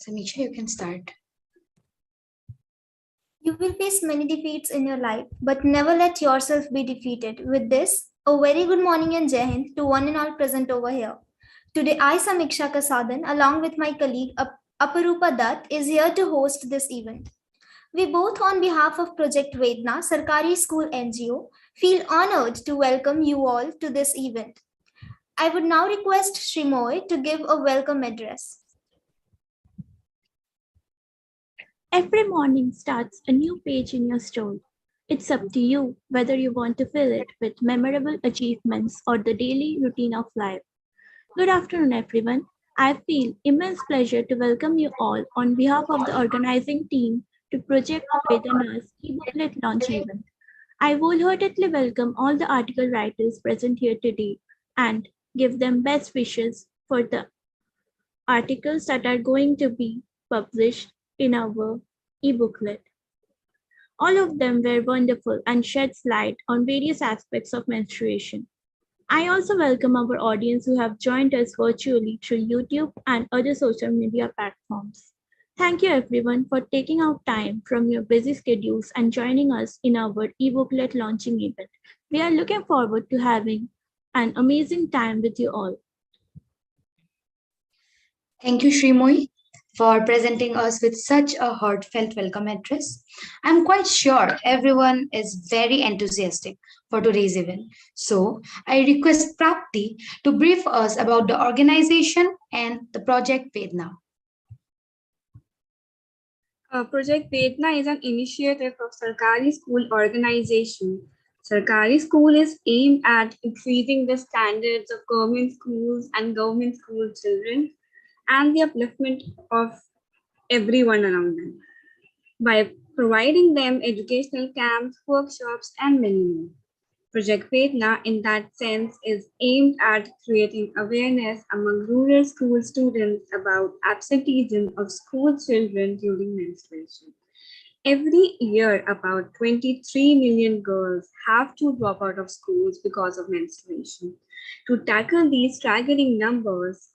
Samiksha, you can start. You will face many defeats in your life, but never let yourself be defeated. With this, a very good morning and Jai Hind to one and all present over here. Today, I, Samiksha Kasadan, along with my colleague Aparupa Dutt, is here to host this event. We both, on behalf of Project Vedana, Sarkari School NGO, feel honored to welcome you all to this event. I would now request Shrimoy to give a welcome address. Every morning starts a new page in your story. It's up to you whether you want to fill it with memorable achievements or the daily routine of life. Good afternoon, everyone. I feel immense pleasure to welcome you all on behalf of the organizing team to Project Vedana's e-booklet launch event. I wholeheartedly welcome all the article writers present here today and give them best wishes for the articles that are going to be published in our e-booklet. All of them were wonderful and sheds light on various aspects of menstruation. I also welcome our audience who have joined us virtually through YouTube and other social media platforms. Thank you everyone for taking out time from your busy schedules and joining us in our e-booklet launching event. We are looking forward to having an amazing time with you all. Thank you, Shrimoy, for presenting us with such a heartfelt welcome address. I'm quite sure everyone is very enthusiastic for today's event. So, I request Prapti to brief us about the organization and the Project Vedana. Project Vedana is an initiative of Sarkari School organization. Sarkari School is aimed at increasing the standards of government schools and government school children and the upliftment of everyone around them by providing them educational camps, workshops, and many more. Project Vedana, in that sense, is aimed at creating awareness among rural school students about absenteeism of school children during menstruation. Every year, about 23 million girls have to drop out of schools because of menstruation. To tackle these staggering numbers,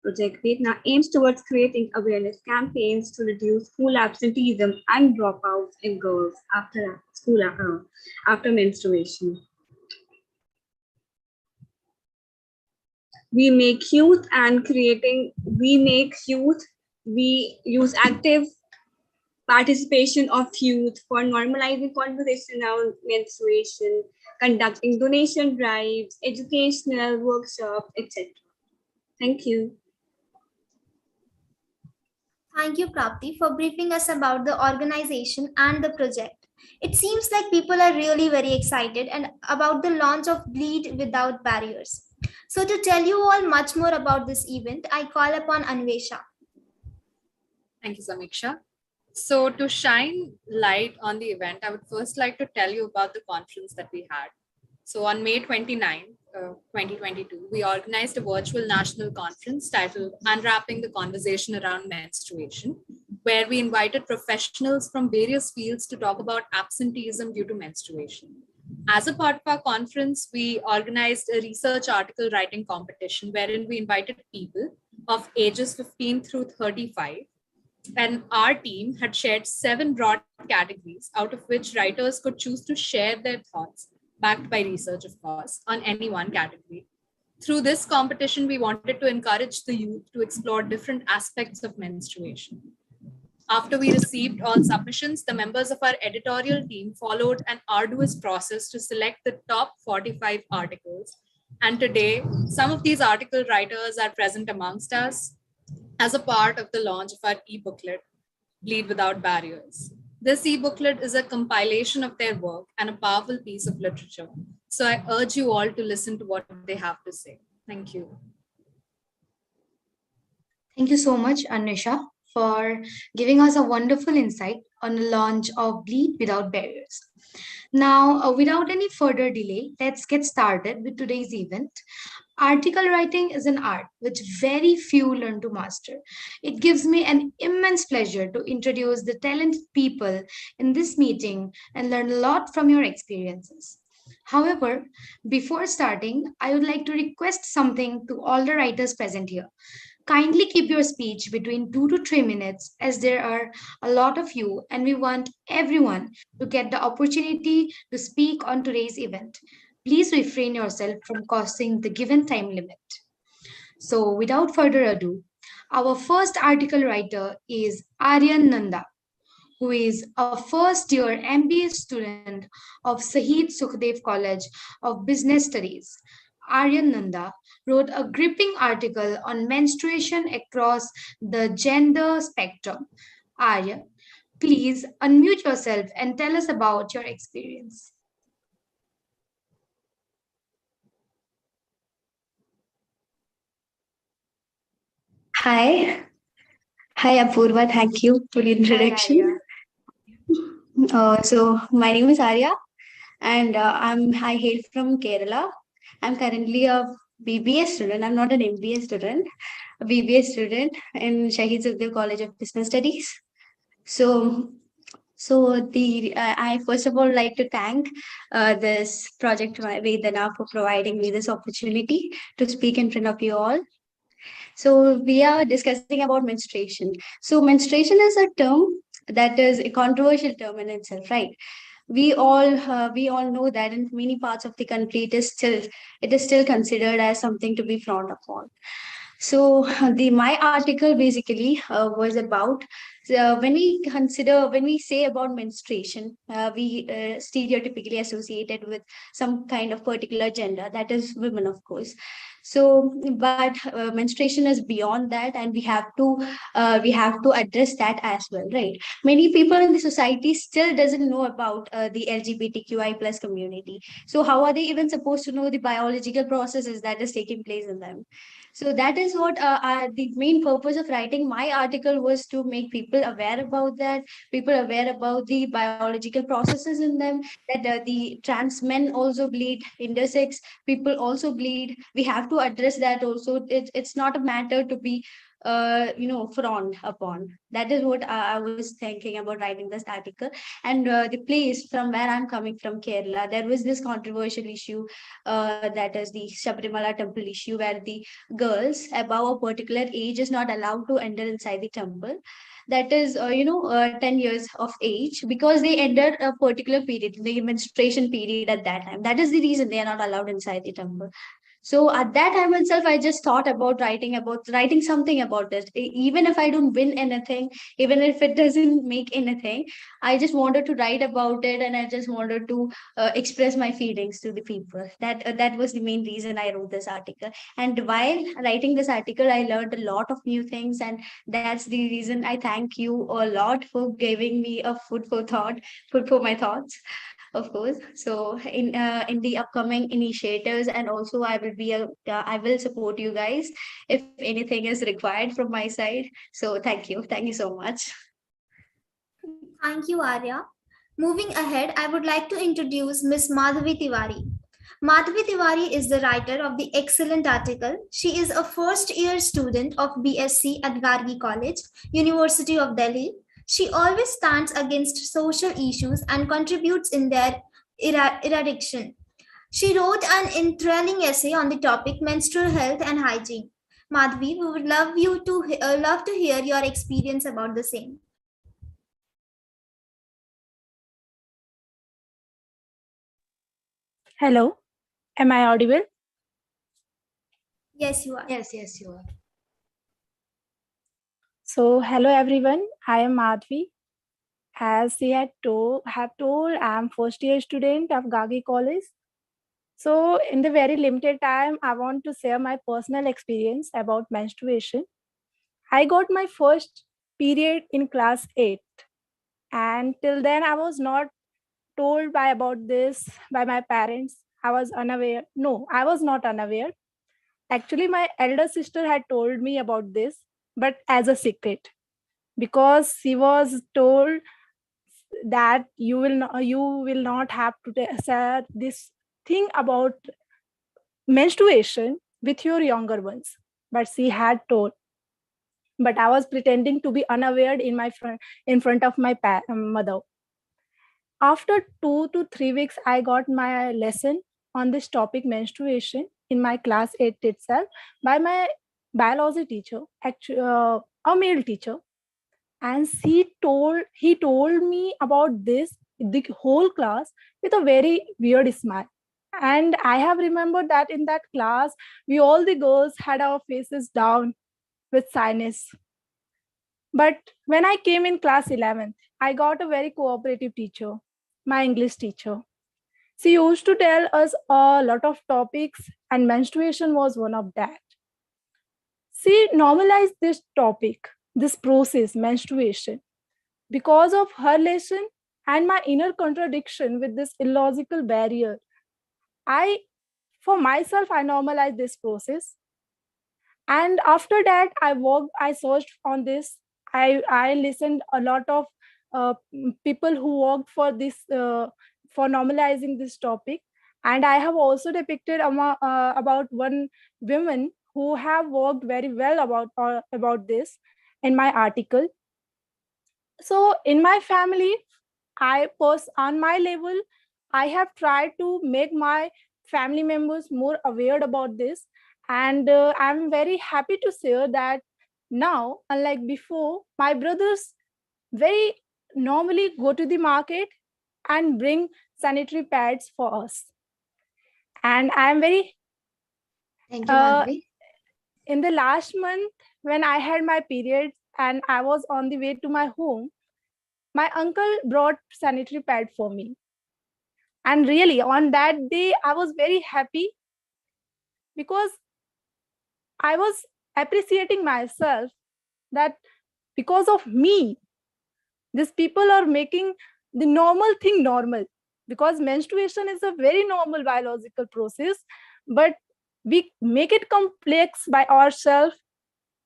Project Vedana aims towards creating awareness campaigns to reduce school absenteeism and dropouts in girls after menstruation. We use active participation of youth for normalizing conversation around menstruation, conducting donation drives, educational workshops, etc. Thank you. Thank you, Prapti, for briefing us about the organization and the project. It seems like people are really very excited and about the launch of Bleed Without Barriers. So to tell you all much more about this event, I call upon Anvesha. Thank you, Samiksha. So to shine light on the event, I would first like to tell you about the conference that we had. So on May 29th, 2022, we organized a virtual national conference titled Unwrapping the Conversation Around Menstruation, where we invited professionals from various fields to talk about absenteeism due to menstruation. As a part of our conference, we organized a research article writing competition wherein we invited people of ages 15 through 35. And our team had shared 7 broad categories, out of which writers could choose to share their thoughts, backed by research, of course, on any one category. Through this competition, we wanted to encourage the youth to explore different aspects of menstruation. After we received all submissions, the members of our editorial team followed an arduous process to select the top 45 articles. And today, some of these article writers are present amongst us as a part of the launch of our e-booklet, Bleed Without Barriers. This e-booklet is a compilation of their work and a powerful piece of literature. So I urge you all to listen to what they have to say. Thank you. Thank you so much, Anvesha, for giving us a wonderful insight on the launch of Bleed Without Barriers. Now, without any further delay, let's get started with today's event. Article writing is an art which very few learn to master. It gives me an immense pleasure to introduce the talented people in this meeting and learn a lot from your experiences. However, before starting, I would like to request something to all the writers present here. Kindly keep your speech between 2 to 3 minutes, as there are a lot of you and we want everyone to get the opportunity to speak on today's event. Please refrain yourself from crossing the given time limit. So, without further ado, our first article writer is Aryan Nanda, who is a first year MBA student of Sahid Sukhdev College of Business Studies. Aryan Nanda wrote a gripping article on menstruation across the gender spectrum. Aryan, please unmute yourself and tell us about your experience. Hi. Hi, Apurva. Thank you for the Hi, introduction. Arya. So, my name is Arya, and I hail from Kerala. I'm currently a BBA student. I'm not an MBA student, a BBA student in Shahid Sukhdev College of Business Studies. So, I first of all like to thank this Project Vedana for providing me this opportunity to speak in front of you all. So we are discussing about menstruation. So menstruation is a term that is a controversial term in itself, right? We all know that in many parts of the country it is still considered as something to be frowned upon. So the my article basically was about when we say about menstruation, we stereotypically associated with some kind of particular gender, that is women, of course. So, but menstruation is beyond that, and we have to address that as well, right? Many people in the society still doesn't know about the LGBTQI plus community. So, how are they even supposed to know the biological processes that is taking place in them? So that is what the main purpose of writing my article was, to make people aware about that, people aware about the biological processes in them, that the trans men also bleed, intersex people also bleed. We have to address that also. It's not a matter to be frowned upon. That is what I was thinking about writing this article. And the place from where I'm coming from, Kerala, there was this controversial issue, that is the Sabrimala temple issue, where the girls above a particular age is not allowed to enter inside the temple, that is 10 years of age, because they entered a particular period, the menstruation period at that time. That is the reason they are not allowed inside the temple. So at that time itself, I just thought about writing something about this. Even if I don't win anything, even if it doesn't make anything, I just wanted to write about it, and I just wanted to express my feelings to the people. That was the main reason I wrote this article. And while writing this article, I learned a lot of new things, and that's the reason I thank you a lot for giving me a food for my thoughts, of course. So in the upcoming initiatives, and also I will support you guys if anything is required from my side. So thank you so much. Thank you, Arya. Moving ahead, I would like to introduce Ms. Madhavi Tiwari. Madhavi Tiwari is the writer of the excellent article. She is a first year student of BSc at Gargi College, University of Delhi. She always stands against social issues and contributes in their eradication. She wrote an enthralling essay on the topic menstrual health and hygiene. Madhvi, we would love to hear your experience about the same. Hello, am I audible? Yes, you are. Yes, you are. So, hello everyone, I am Madhvi. As she have told, I am first year student of Gagi College. So, in the very limited time, I want to share my personal experience about menstruation. I got my first period in class 8, and till then I was not told about this by my parents. I was unaware. No, I was not unaware. Actually, my elder sister had told me about this, but as a secret, because she was told that you will not have to share this thing about menstruation with your younger ones. But she had told, but I was pretending to be unaware in front of my mother. After 2 to 3 weeks, I got my lesson on this topic menstruation in my class 8 itself by my biology teacher, a male teacher, and he told me about this the whole class with a very weird smile. And I have remembered that in that class, we all the girls had our faces down with shyness. But when I came in class 11th, I got a very cooperative teacher, my English teacher. She used to tell us a lot of topics, and menstruation was one of that. She normalized this topic, this process, menstruation. Because of her lesson and my inner contradiction with this illogical barrier, I, for myself, I normalized this process. And after that, I searched on this. I listened a lot of people who worked for this, for normalizing this topic. And I have also depicted about one woman who have worked very well about this in my article. So in my family, on my level, I have tried to make my family members more aware about this. And I'm very happy to share that now, unlike before, my brothers very normally go to the market and bring sanitary pads for us. And I'm very, Thank you, uh, Madhvi. in the last month, when I had my periods and I was on the way to my home, my uncle brought sanitary pad for me. And really, on that day, I was very happy because I was appreciating myself that because of me, these people are making the normal thing normal. Because menstruation is a very normal biological process, but we make it complex by ourselves,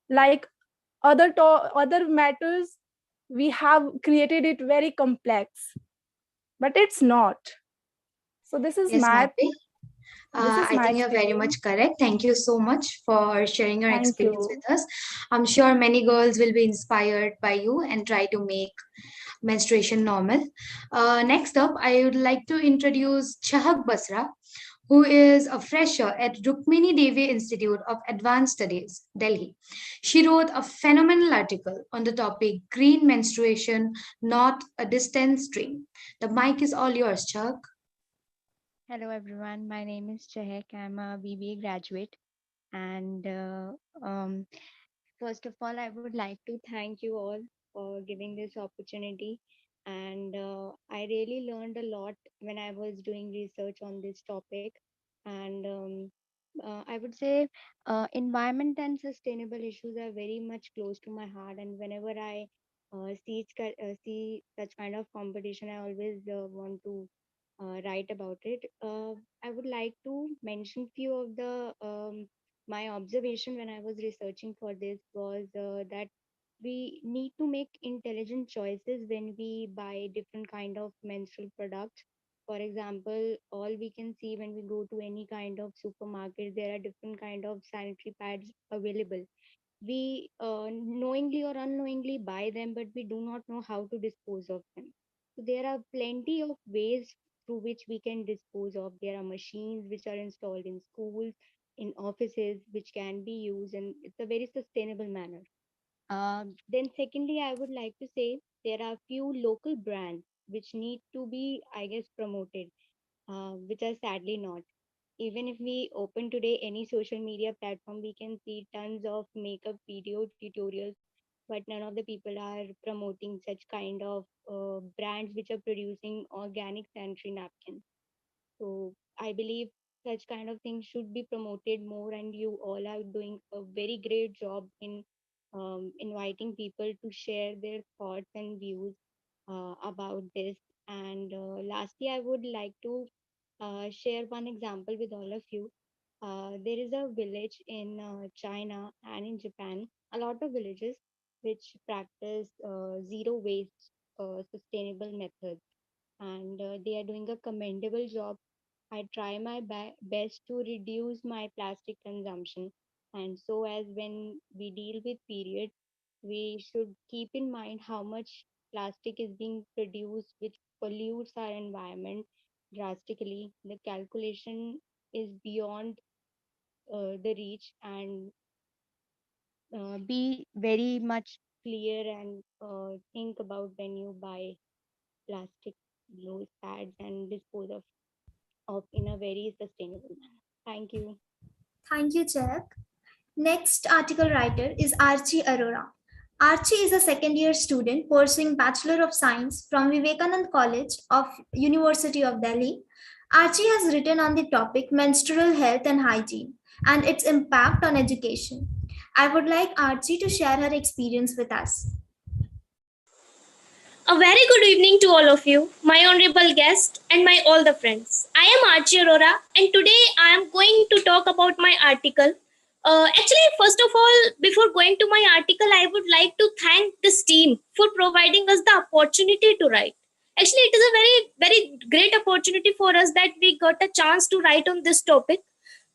like other matters. We have created it very complex, but it's not. So Yes, Madhvi. this is I my think you're very experience. much correct. Thank you so much for sharing your Thank experience you. with us. I'm sure many girls will be inspired by you and try to make menstruation normal. Next up, I would like to introduce Chahak Basra, who is a fresher at Rukmini Devi Institute of Advanced Studies, Delhi. She wrote a phenomenal article on the topic Green Menstruation, Not a Distant Stream. The mic is all yours, Chahak. Hello everyone, my name is Chehek. I'm a BBA graduate, and first of all, I would like to thank you all for giving this opportunity. And I really learned a lot when I was doing research on this topic. And I would say environment and sustainable issues are very much close to my heart. And whenever I see such kind of competition, I always want to write about it. I would like to mention few of the my observation when I was researching for this was that we need to make intelligent choices when we buy different kind of menstrual products. For example, all we can see when we go to any kind of supermarket, there are different kind of sanitary pads available. We knowingly or unknowingly buy them, but we do not know how to dispose of them. So there are plenty of ways through which we can dispose of. There are machines which are installed in schools, in offices, which can be used, and it's a very sustainable manner. Then, secondly, I would like to say there are few local brands which need to be, I guess, promoted, which are sadly not. Even if we open today any social media platform, we can see tons of makeup video tutorials, but none of the people are promoting such kind of brands which are producing organic sanitary napkins. So I believe such kind of things should be promoted more, and you all are doing a very great job in inviting people to share their thoughts and views about this. And lastly, I would like to share one example with all of you. There is a village in China and in Japan, a lot of villages which practice zero waste sustainable methods, and they are doing a commendable job. I try my best to reduce my plastic consumption, and so as when we deal with periods, we should keep in mind how much plastic is being produced, which pollutes our environment drastically. The calculation is beyond the reach, and be very much clear and think about when you buy plastic those pads and dispose of in a very sustainable manner. Thank you. Thank you, Jack. Next article writer is Archie Arora. Archie is a second year student pursuing Bachelor of Science from Vivekanand College of University of Delhi. Archie has written on the topic menstrual health and hygiene and its impact on education. I would like Archie to share her experience with us. A very good evening to all of you, my honorable guest, and my all the friends. I am Archie Arora, and today I am going to talk about my article. First of all, before going to my article, I would like to thank this team for providing us the opportunity to write. Actually, it is a very great opportunity for us that we got a chance to write on this topic.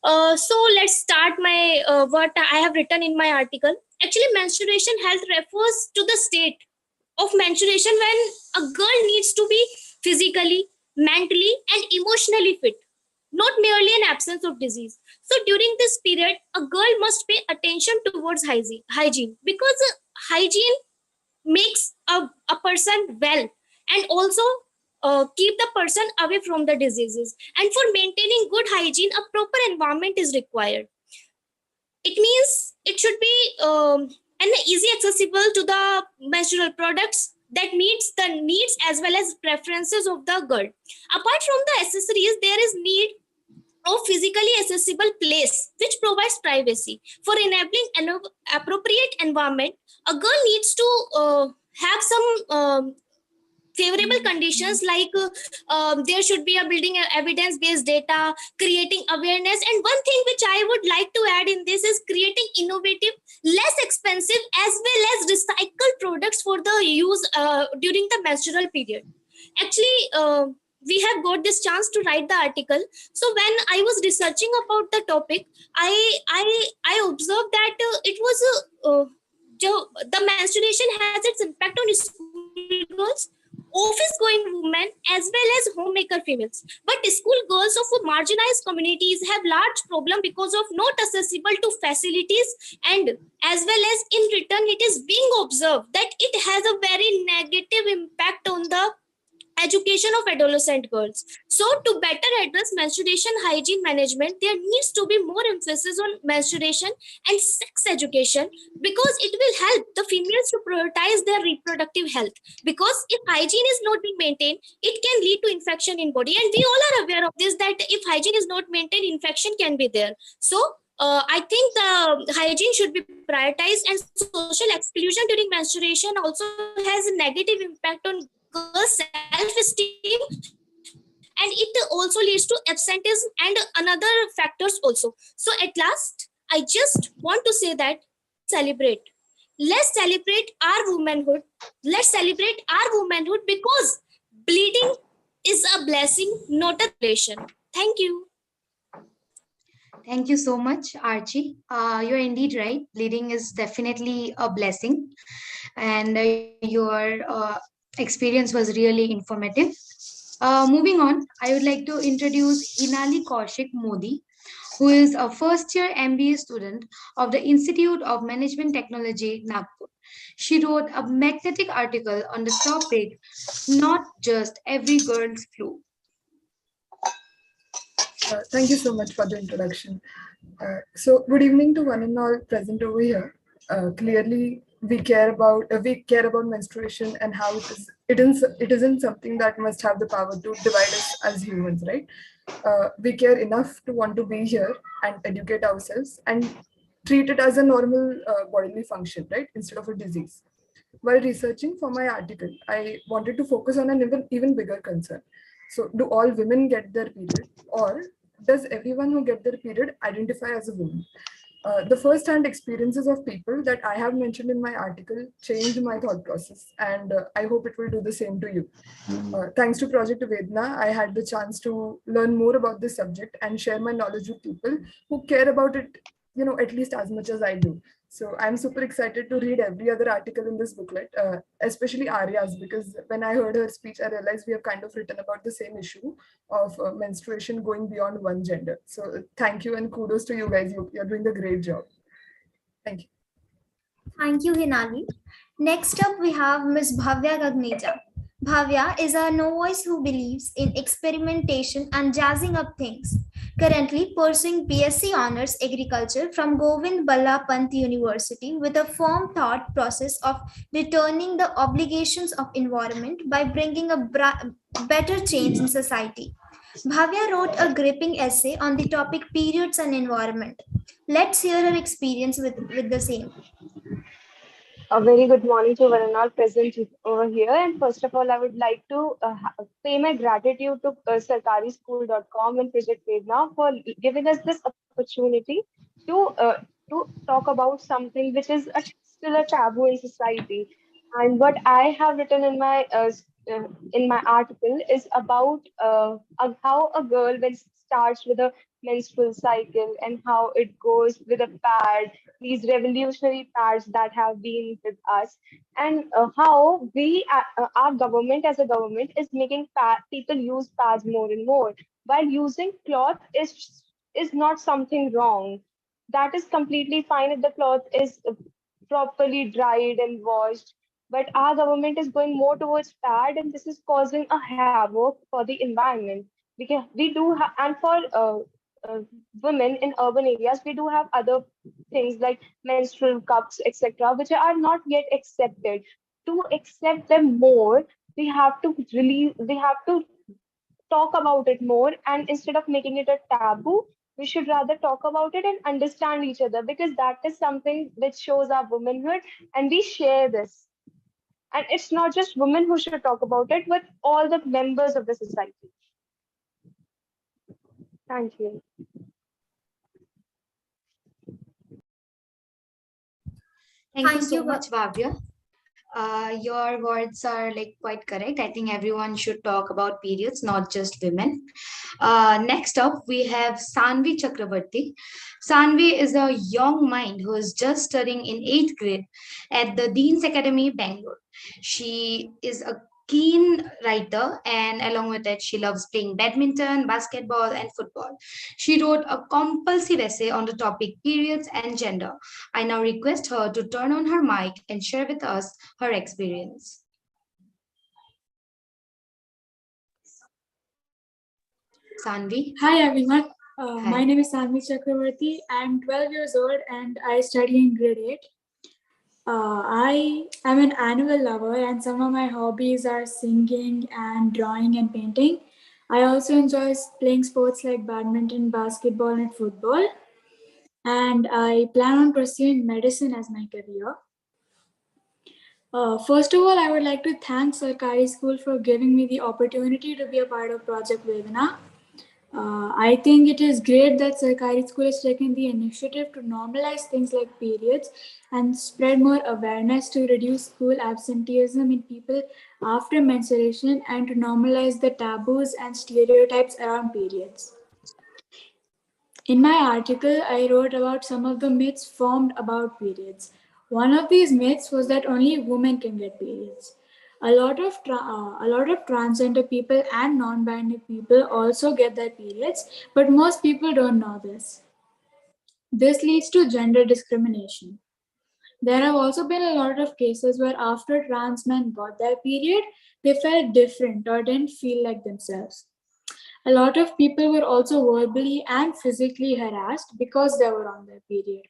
So let's start my what I have written in my article. Actually, menstruation health refers to the state of menstruation when a girl needs to be physically, mentally, and emotionally fit, not merely an absence of disease. So during this period, a girl must pay attention towards hygiene because hygiene makes a person well and also keep the person away from the diseases. And for maintaining good hygiene, a proper environment is required. It means it should be and easy accessible to the menstrual products that meets the needs as well as preferences of the girl. Apart from the accessories, there is need of physically accessible place which provides privacy. For enabling an appropriate environment, a girl needs to have some favorable conditions like there should be a building evidence based data, creating awareness, and one thing which I would like to add in this is creating innovative, less expensive as well as recycled products for the use during the menstrual period. Actually, we have got this chance to write the article. So when I was researching about the topic, I observed that it was the menstruation has its impact on school girls, office going women, as well as homemaker females. But school girls of marginalized communities have large problem because of not accessible to facilities, and as well as in return it is being observed that it has a very negative impact on the education of adolescent girls. So, to better address menstruation hygiene management, there needs to be more emphasis on menstruation and sex education because it will help the females to prioritize their reproductive health. Because if hygiene is not being maintained, it can lead to infection in body, and we all are aware of this that if hygiene is not maintained, infection can be there. So, I think the hygiene should be prioritized, and social exclusion during menstruation also has a negative impact on girls' self-esteem, and it also leads to absenteeism and another factors also. So at last, I just want to say that celebrate. Let's celebrate our womanhood. Let's celebrate our womanhood because bleeding is a blessing, not a relation. Thank you. Thank you so much, Archie. You're indeed right. Bleeding is definitely a blessing, and your experience was really informative. Moving on, I would like to introduce Inali Kaushik Modi, who is a first year MBA student of the Institute of Management Technology, Nagpur. She wrote a magnetic article on the topic, Not Just Every Girl's Flu. Thank you so much for the introduction. So, good evening to one and all present over here. Clearly, we care about menstruation and how it isn't something that must have the power to divide us as humans, right? We care enough to want to be here and educate ourselves and treat it as a normal bodily function, right, instead of a disease. While researching for my article, I wanted to focus on an even bigger concern. So, do all women get their period, or does everyone who get their period identify as a woman? The first-hand experiences of people that I have mentioned in my article changed my thought process, and I hope it will do the same to you. Thanks to Project Vedana, I had the chance to learn more about this subject and share my knowledge with people who care about it, at least as much as I do. So I'm super excited to read every other article in this booklet, especially Arya's, because when I heard her speech, I realized we have kind of written about the same issue of menstruation going beyond one gender. So thank you and kudos to you guys. You're doing a great job. Thank you. Thank you, Hinali. Next up, we have Ms. Bhavya Gagneja. Bhavya is a novice who believes in experimentation and jazzing up things. Currently pursuing BSc Honours Agriculture from Govind Balla Pant University with a firm thought process of returning the obligations of environment by bringing a better change in society. Bhavya wrote a gripping essay on the topic periods and environment. Let's hear her experience with the same. A very good morning to one and all present over here. And first of all, I would like to pay my gratitude to sarkarischool.com and Project Vedana for giving us this opportunity to talk about something which is still a taboo in society. And what I have written in my article is about how a girl when starts with a menstrual cycle and how it goes with a pad, these revolutionary pads that have been with us, and how our government as a government is making people use pads more and more, while using cloth is not something wrong. That is completely fine if the cloth is properly dried and washed. But our government is going more towards pad, and this is causing a havoc for the environment. We do have, and for uh, women in urban areas, we do have other things like menstrual cups, etc., which are not yet accepted. To accept them more, we have to talk about it more, and instead of making it a taboo, we should rather talk about it and understand each other, because that is something which shows our womanhood, and we share this. And it's not just women who should talk about it, but all the members of the society. Thank you. Thank you Thank so you. much, Bhavya. Your words are like quite correct. I think everyone should talk about periods, not just women. Next up, we have Sanvi Chakravarti. Sanvi is a young mind who is just studying in 8th grade at the Dean's Academy, Bangalore. She is a keen writer, and along with it, she loves playing badminton, basketball, and football. She wrote a compulsive essay on the topic periods and gender. I now request her to turn on her mic and share with us her experience. Sanvi? Hi everyone. Hi. My name is Sanvi Chakravarti. I'm 12 years old and I study in grade 8. I am an animal lover, and some of my hobbies are singing and drawing and painting. I also enjoy playing sports like badminton, basketball, and football. And I plan on pursuing medicine as my career. First of all, I would like to thank Sarkari School for giving me the opportunity to be a part of Project Vedana. I think it is great that Sarkari School has taken the initiative to normalize things like periods and spread more awareness to reduce school absenteeism in people after menstruation and to normalize the taboos and stereotypes around periods. In my article, I wrote about some of the myths formed about periods. One of these myths was that only women can get periods. A lot of transgender people and non-binary people also get their periods, but most people don't know this. This leads to gender discrimination. There have also been a lot of cases where after trans men got their period, they felt different or didn't feel like themselves. A lot of people were also verbally and physically harassed because they were on their period.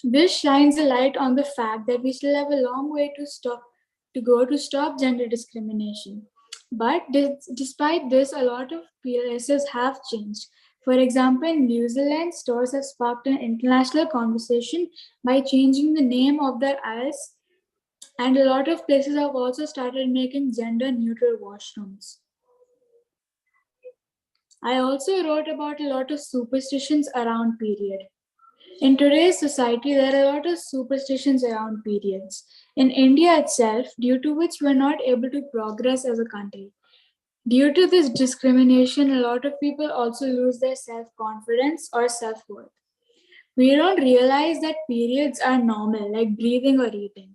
This shines a light on the fact that we still have a long way to go to stop gender discrimination. But despite this, a lot of places have changed. For example, in New Zealand, stores have sparked an international conversation by changing the name of their aisles, and a lot of places have also started making gender-neutral washrooms. I also wrote about a lot of superstitions around period. In today's society, there are a lot of superstitions around periods. In India itself, due to which we're not able to progress as a country. Due to this discrimination, a lot of people also lose their self-confidence or self-worth. We don't realize that periods are normal, like breathing or eating.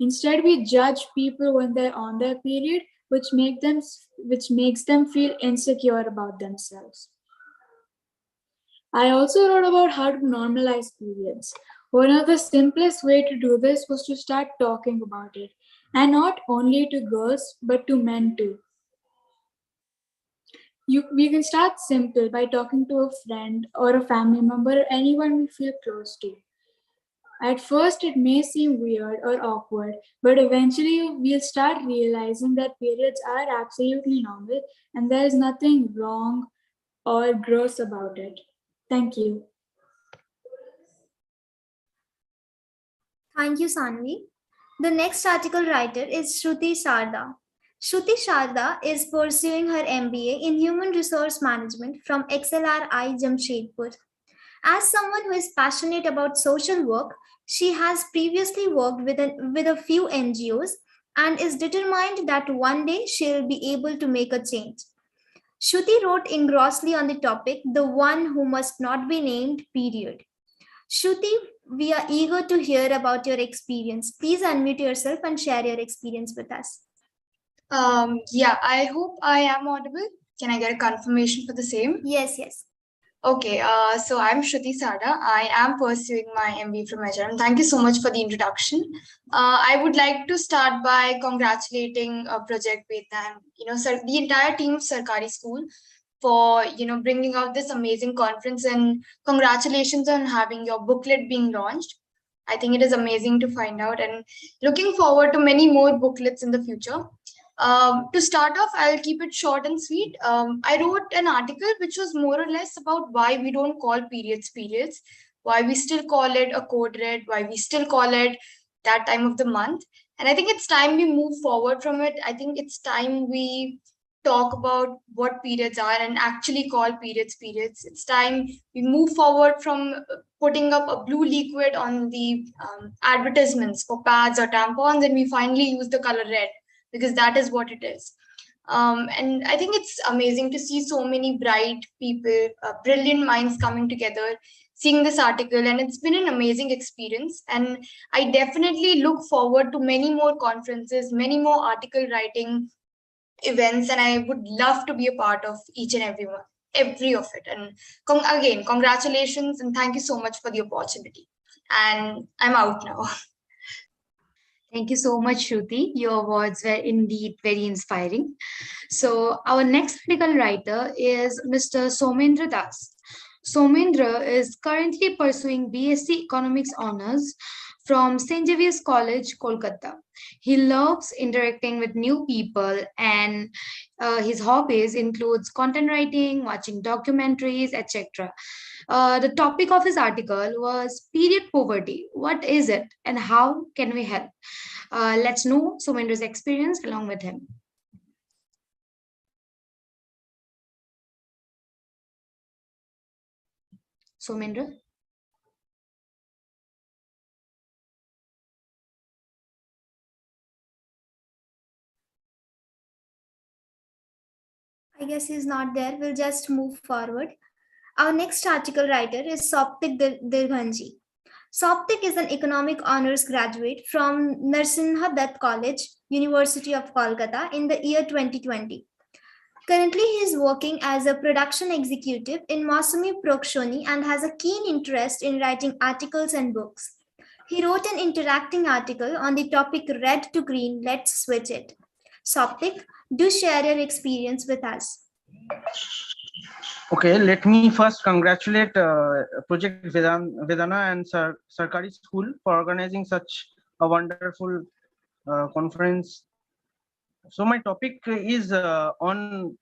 Instead, we judge people when they're on their period, which makes them feel insecure about themselves. I also wrote about how to normalize periods. One of the simplest way to do this was to start talking about it, and not only to girls but to men too. We can start simple by talking to a friend or a family member or anyone we feel close to. At first, it may seem weird or awkward, but eventually we'll start realizing that periods are absolutely normal and there is nothing wrong or gross about it. Thank you. Thank you, Sanvi. The next article writer is Shruti Sharda. Shruti Sharda is pursuing her MBA in Human Resource Management from XLRI Jamshedpur. As someone who is passionate about social work, she has previously worked with a few NGOs and is determined that one day she'll be able to make a change. Shruti wrote engrossly on the topic, the one who must not be named, period. Shruti, we are eager to hear about your experience. Please unmute yourself and share your experience with us. Yeah, I hope I am audible. Can I get a confirmation for the same? Yes, yes. Okay, so I'm Shruti Sada. I am pursuing my MBA from HRM. Thank you so much for the introduction. I would like to start by congratulating Project Vedana and the entire team of Sarkari School for bringing out this amazing conference, and congratulations on having your booklet being launched. I think it is amazing to find out, and looking forward to many more booklets in the future. To start off, I'll keep it short and sweet. I wrote an article which was more or less about why we don't call periods, why we still call it a code red, why we still call it that time of the month. And I think it's time we move forward from it. I think it's time we talk about what periods are and actually call periods. It's time we move forward from putting up a blue liquid on the advertisements for pads or tampons, and we finally use the color red, because that is what it is. And I think it's amazing to see so many bright people, brilliant minds coming together, seeing this article, and it's been an amazing experience. And I definitely look forward to many more conferences, many more article writing events, and I would love to be a part of each and every of it. And again, congratulations, and thank you so much for the opportunity. And I'm out now. Thank you so much, Shruti. Your words were indeed very inspiring. So, our next article writer is Mr. Somendra Das. Somendra is currently pursuing BSc Economics Honours from St. Xavier's College, Kolkata. He loves interacting with new people, and his hobbies includes content writing, watching documentaries, etc. The topic of his article was period poverty. What is it, and how can we help? Let's know Somendra's experience along with him. Somendra? I guess he's not there. We'll just move forward. Our next article writer is Soptik Dirghanji. Soptik is an economic honors graduate from Narsimha Dutt College, University of Kolkata in the year 2020. Currently, he is working as a production executive in Mausami Prokshoni and has a keen interest in writing articles and books. He wrote an interacting article on the topic Red to Green, Let's Switch It. Soptik, do share your experience with us. Okay, let me first congratulate Project Vedana and Sarkari School for organizing such a wonderful conference. So my topic is on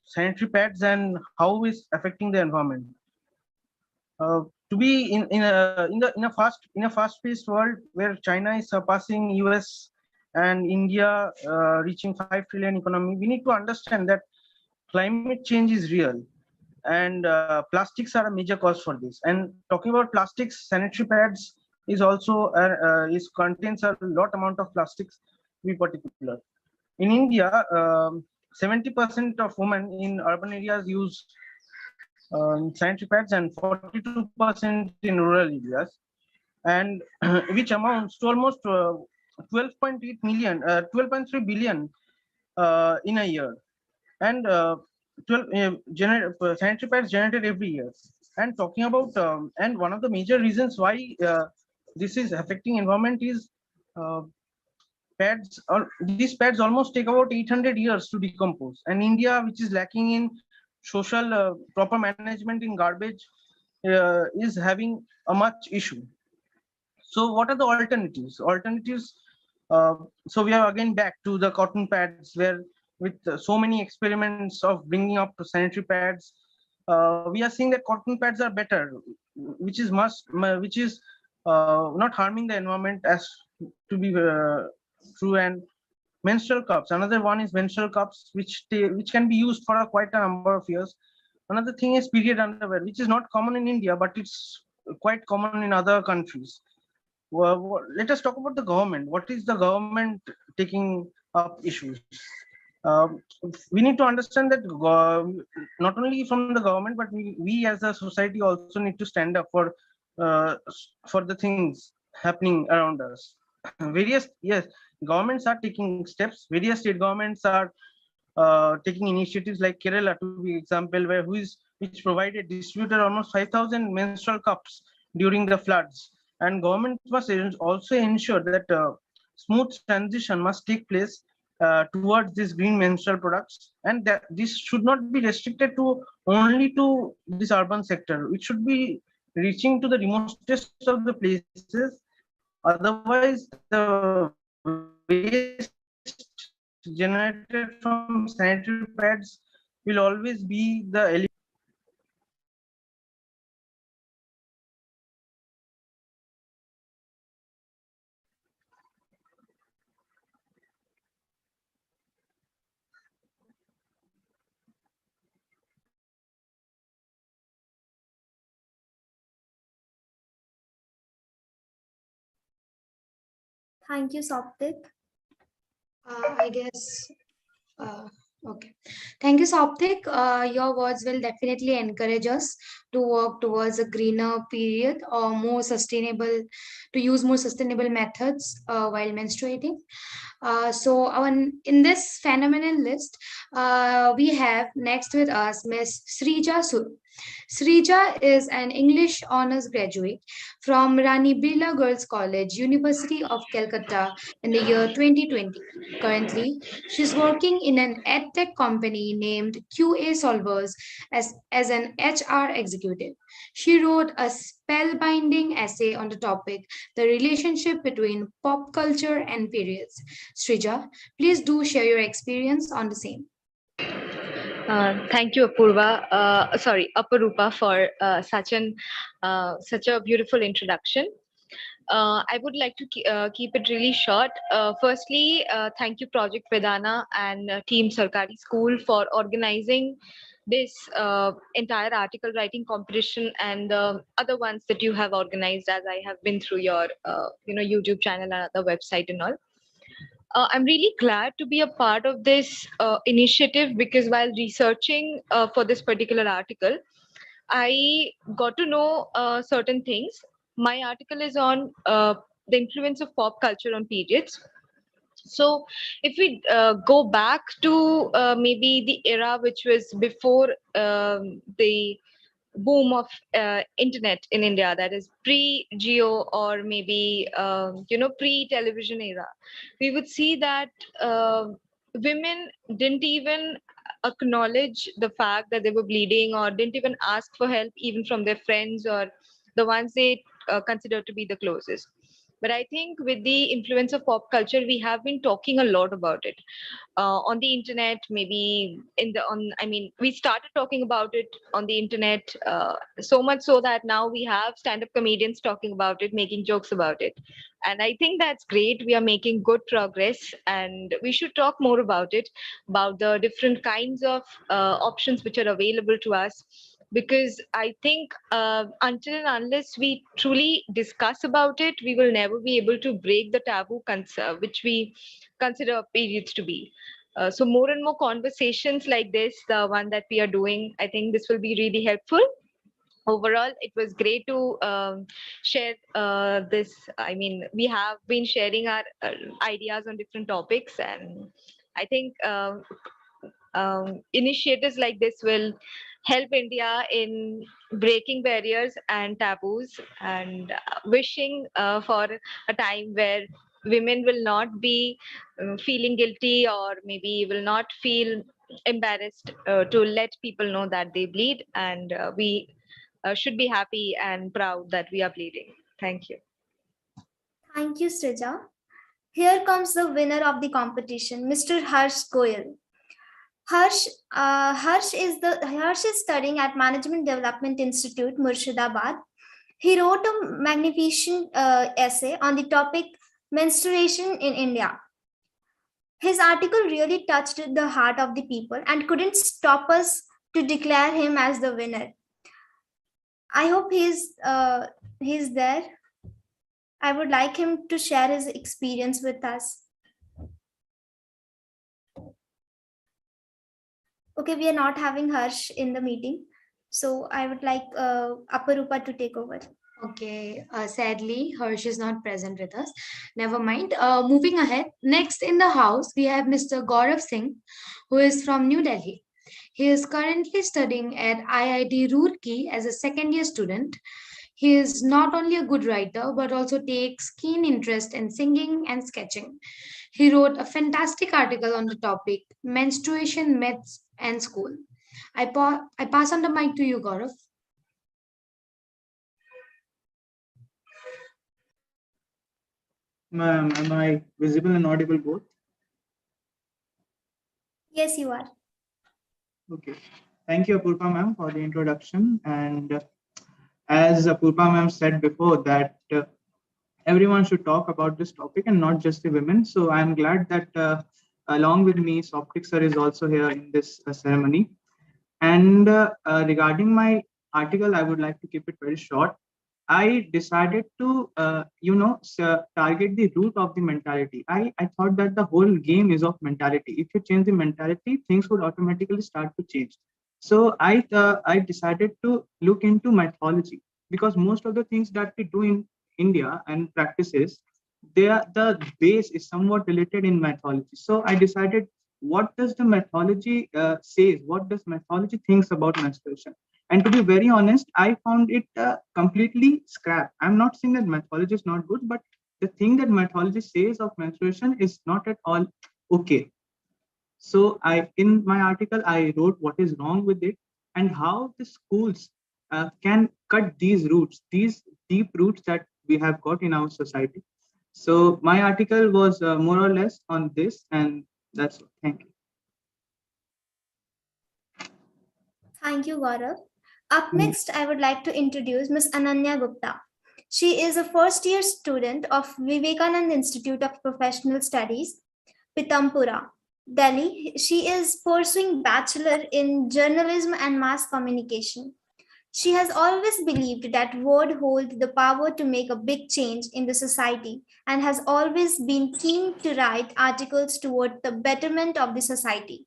sanitary pads and how is affecting the environment. To be in a fast-paced world where China is surpassing US and India reaching 5 trillion economy, we need to understand that climate change is real, and plastics are a major cause for this. And talking about plastics, sanitary pads is also contains a lot amount of plastics. To be particular, in India, 70% of women in urban areas use sanitary pads and 42% in rural areas, and which amounts to almost 12.8 million, 12.3 billion in a year, and 12 sanitary pads generated every year. And talking about and one of the major reasons why this is affecting environment is these pads almost take about 800 years to decompose, and India, which is lacking in social proper management in garbage, is having a much issue. So what are the alternatives? So we are again back to the cotton pads, where with so many experiments of bringing up to sanitary pads, we are seeing that cotton pads are better, which is not harming the environment as to be true. And menstrual cups, another one is menstrual cups, which can be used for quite a number of years. Another thing is period underwear, which is not common in India, but it's quite common in other countries. Let us talk about the government. What is the government taking up issues? We need to understand that not only from the government, but we as a society also need to stand up uh, for the things happening around us. Various, yes, governments are taking steps. Various state governments are taking initiatives, like Kerala to be example, which provided distributed almost 5,000 menstrual cups during the floods. And government must also ensure that smooth transition must take place towards these green menstrual products, and that this should not be restricted to only to this urban sector. It should be reaching to the remotest of the places. Otherwise, the waste generated from sanitary pads will always be the Thank you, Soptik. I guess. Okay. Thank you, Soptik. Your words will definitely encourage us to work towards a greener period or more sustainable, to use more sustainable methods while menstruating. So in this phenomenon list, we have next with us Miss Srija Sur. Srija is an English honors graduate from Rani Birla Girls College, University of Calcutta in the year 2020. Currently, she's working in an edtech company named QA Solvers as an HR executive. She wrote a spellbinding essay on the topic, the relationship between pop culture and periods. Srija, please do share your experience on the same. Thank you, Aparupa, for such a beautiful introduction. I would like to keep it really short. Firstly, thank you, Project Vedana and Team Sarkari School for organizing this entire article writing competition and other ones that you have organized, as I have been through your YouTube channel and other website and all. I'm really glad to be a part of this initiative, because while researching for this particular article, I got to know certain things. My article is on the influence of pop culture on periods. So, if we go back to maybe the era which was before the boom of internet in India, that is pre-geo or maybe pre-television era, we would see that women didn't even acknowledge the fact that they were bleeding, or didn't even ask for help even from their friends or the ones they consider to be the closest. But I think with the influence of pop culture, we have been talking a lot about it on the internet, maybe we started talking about it on the internet, so much so that now we have stand-up comedians talking about it, making jokes about it. And I think that's great. We are making good progress, and we should talk more about it, about the different kinds of options which are available to us, because I think until and unless we truly discuss about it, we will never be able to break the taboo which we consider periods to be. So more and more conversations like this, the one that we are doing, I think this will be really helpful. Overall, it was great to share this. I mean, we have been sharing our ideas on different topics, and I think initiatives like this will help India in breaking barriers and taboos, and wishing for a time where women will not be feeling guilty, or maybe will not feel embarrassed to let people know that they bleed, and we should be happy and proud that we are bleeding. Thank you. Thank you, Srija. Here comes the winner of the competition, Mr. Harsh Goyal. Harsh is studying at Management Development Institute, Murshidabad. He wrote a magnificent essay on the topic menstruation in India. His article really touched the heart of the people and couldn't stop us to declare him as the winner. I hope he's there. I would like him to share his experience with us. Okay, we are not having Harsh in the meeting, so I would like Aparupa to take over. Okay, sadly, Harsh is not present with us. Never mind. Moving ahead, next in the house, we have Mr. Gaurav Singh, who is from New Delhi. He is currently studying at IIT Roorkee as a second year student. He is not only a good writer, but also takes keen interest in singing and sketching. He wrote a fantastic article on the topic menstruation myths and school. I pass on the mic to you, Gaurav. Ma'am, am I visible and audible both? Yes, you are. Okay. Thank you, Apurva ma'am, for the introduction. And as Apurva ma'am said before, that everyone should talk about this topic and not just the women. So I'm glad that along with me, Soptic sir is also here in this ceremony. And regarding my article, I would like to keep it very short. I decided to, target the root of the mentality. I thought that the whole game is of mentality. If you change the mentality, things would automatically start to change. So I decided to look into mythology, because most of the things that we do in India and practices, the base is somewhat related in mythology. So I decided, what does the mythology says? What does mythology thinks about menstruation? And to be very honest, I found it completely scrap. I'm not saying that mythology is not good, but the thing that mythology says of menstruation is not at all okay. So in my article, I wrote what is wrong with it and how the schools can cut these roots, these deep roots that we have got in our society. So my article was more or less on this, and that's all. Thank you. Thank you, Gaurav. Up next, I would like to introduce Ms. Ananya Gupta. She is a first-year student of Vivekananda Institute of Professional Studies, Pitampura, Delhi. She is pursuing Bachelor in Journalism and Mass Communication. She has always believed that word holds the power to make a big change in the society and has always been keen to write articles toward the betterment of the society.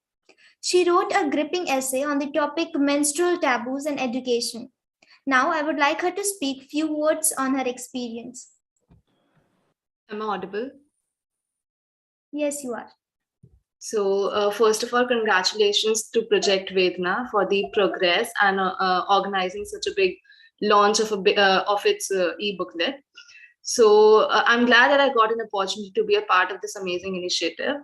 She wrote a gripping essay on the topic menstrual taboos and education. Now I would like her to speak few words on her experience. Am I audible? Yes, you are. So first of all, congratulations to Project Vedana for the progress and organizing such a big launch of its e-booklet. So I'm glad that I got an opportunity to be a part of this amazing initiative.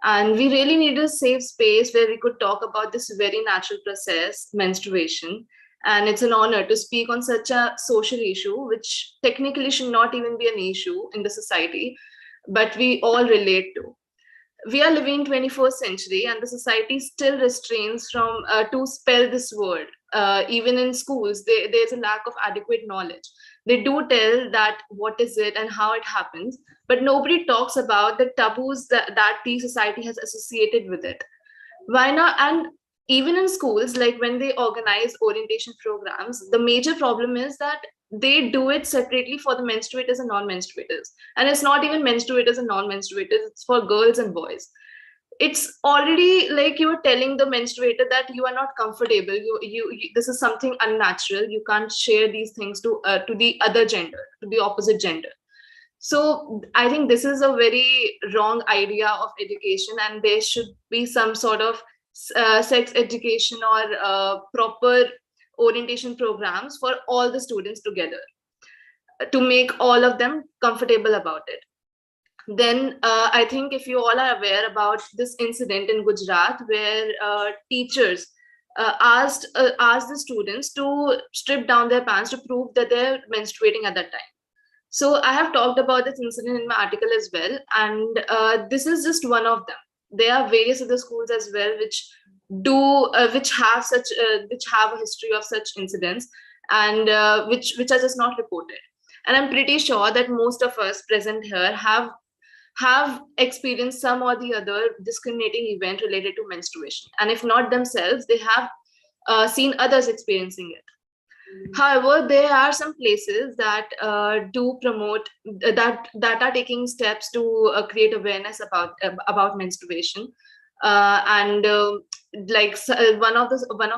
And we really need a safe space where we could talk about this very natural process, menstruation. And it's an honor to speak on such a social issue, which technically should not even be an issue in the society, but we all relate to. We are living in 21st century, and the society still restrains from to spell this word. Even in schools, there's a lack of adequate knowledge. They do tell that what is it and how it happens, but nobody talks about the taboos that the society has associated with it. Why not? And even in schools, like when they organize orientation programs, the major problem is that they do it separately for the menstruators and non-menstruators. And it's not even menstruators and non-menstruators, it's for girls and boys. It's already like you're telling the menstruator that you are not comfortable. You this is something unnatural. You can't share these things to the other gender, to the opposite gender. So I think this is a very wrong idea of education, and there should be some sort of sex education or proper orientation programs for all the students together to make all of them comfortable about it. Then I think if you all are aware about this incident in Gujarat where teachers asked the students to strip down their pants to prove that they're menstruating at that time. So I have talked about this incident in my article as well, and this is just one of them. There are various other schools as well which have a history of such incidents, and which are just not reported. And I'm pretty sure that most of us present here have experienced some or the other discriminating event related to menstruation, and if not themselves, they have seen others experiencing it. However, there are some places that do promote that are taking steps to create awareness about menstruation, and one of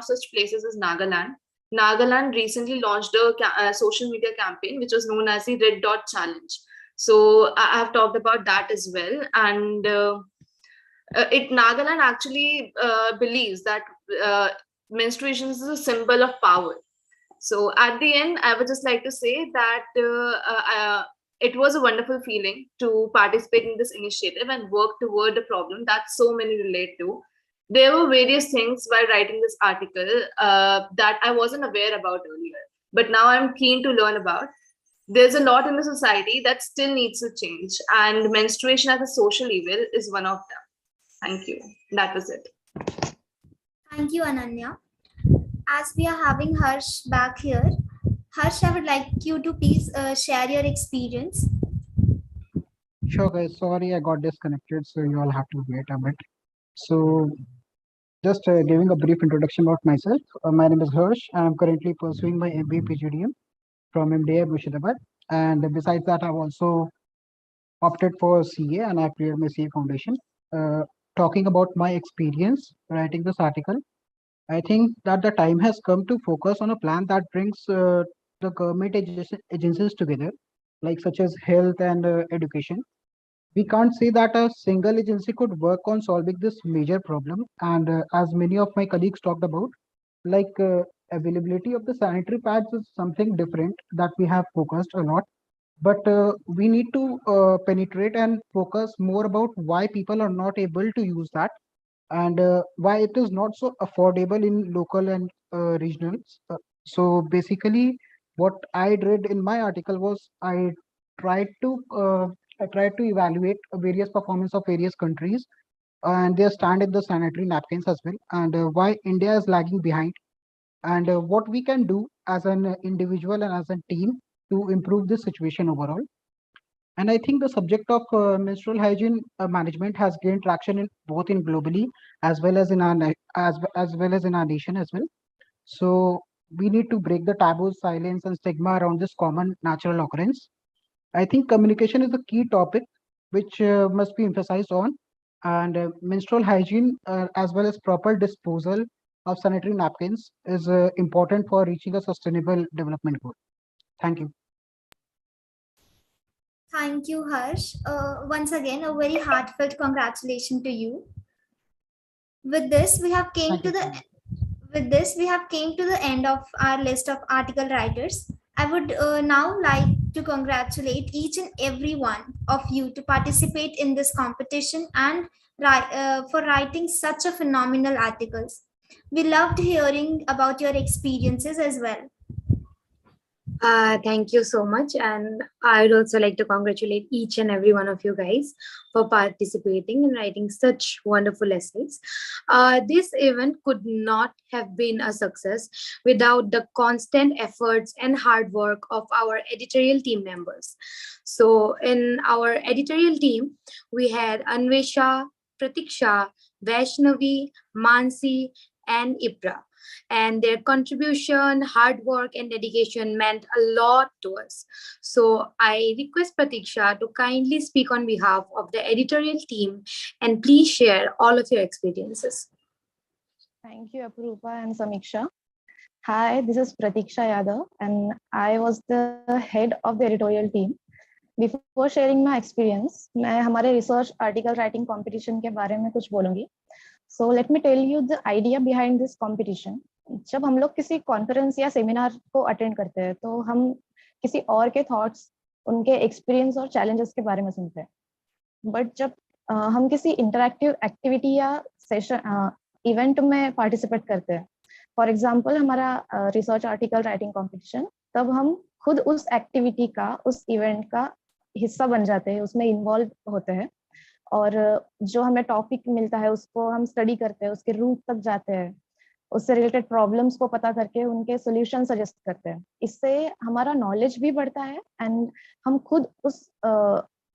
such places is Nagaland. Nagaland recently launched a social media campaign which was known as the Red Dot Challenge. So I have talked about that as well, and Nagaland actually believes that menstruation is a symbol of power. So at the end, I would just like to say that it was a wonderful feeling to participate in this initiative and work toward a problem that so many relate to. There were various things while writing this article that I wasn't aware about earlier, but now I'm keen to learn about. There's a lot in the society that still needs to change, and menstruation as a social evil is one of them. Thank you. That was it. Thank you, Ananya. As we are having Harsh back here, Harsh, I would like you to please share your experience. Sure, guys. Sorry, I got disconnected, so you all have to wait a bit. So, just giving a brief introduction about myself. My name is Harsh. I am currently pursuing my MBA PGDM from MDA Murshidabad. And besides that, I've also opted for CA and I've cleared my CA foundation. Talking about my experience writing this article, I think that the time has come to focus on a plan that brings the government agencies together, like such as health and education. We can't say that a single agency could work on solving this major problem. And as many of my colleagues talked about, like availability of the sanitary pads is something different that we have focused a lot. But we need to penetrate and focus more about why people are not able to use that and why it is not so affordable in local and regionals. So basically, what I did in my article was tried to uh, I tried to evaluate various performance of various countries and their stand in the sanitary napkins as well, and why India is lagging behind, and what we can do as an individual and as a team to improve this situation overall. And I think the subject of menstrual hygiene management has gained traction in both in globally as well as in as well as in our nation as well. So we need to break the taboo, silence, and stigma around this common natural occurrence. I think communication is a key topic which must be emphasized on, and menstrual hygiene as well as proper disposal of sanitary napkins is important for reaching a sustainable development goal. Thank you. Thank you, Harsh. Once again, a very heartfelt congratulations to you. With this, we have came to the end of our list of article writers. I would now like to congratulate each and every one of you to participate in this competition and for writing such a phenomenal articles. We loved hearing about your experiences as well. Thank you so much. And I would also like to congratulate each and every one of you guys for participating and writing such wonderful essays. This event could not have been a success without the constant efforts and hard work of our editorial team members. So in our editorial team, we had Anvesha, Pratiksha, Vaishnavi, Mansi, and Ibra. And their contribution, hard work, and dedication meant a lot to us. So I request Pratiksha to kindly speak on behalf of the editorial team and please share all of your experiences. Thank you, Apurupa and Samiksha. Hi, this is Pratiksha Yadav, and I was the head of the editorial team. Before sharing my experience, मैं हमारे research article writing competition के बारे में कुछ बोलूँगी. So let me tell you the idea behind this competition. जब हम लोग किसी कॉन्फ्रेंस या सेमिनार को अटेंड करते हैं तो हम किसी और के थॉट्स, उनके एक्सपीरियंस और चैलेंजेस के बारे में सुनते हैं. बट जब हम किसी इंटरैक्टिव एक्टिविटी या सेशन इवेंट में पार्टिसिपेट करते हैं, फॉर एग्जांपल हमारा रिसर्च आर्टिकल राइटिंग कंपटीशन, तब हम खुद उस एक्टिविटी का, उस इवेंट का हिस्सा बन जाते हैं, उसमें इन्वॉल्व होते हैं और जो हमें टॉपिक मिलता है उसको हम स्टडी करते हैं, उसके रूट तक जाते हैं, उससे रिलेटेड प्रॉब्लम्स को पता करके उनके सोल्यूशन सजेस्ट करते हैं. इससे हमारा नॉलेज भी बढ़ता है एंड हम खुद उस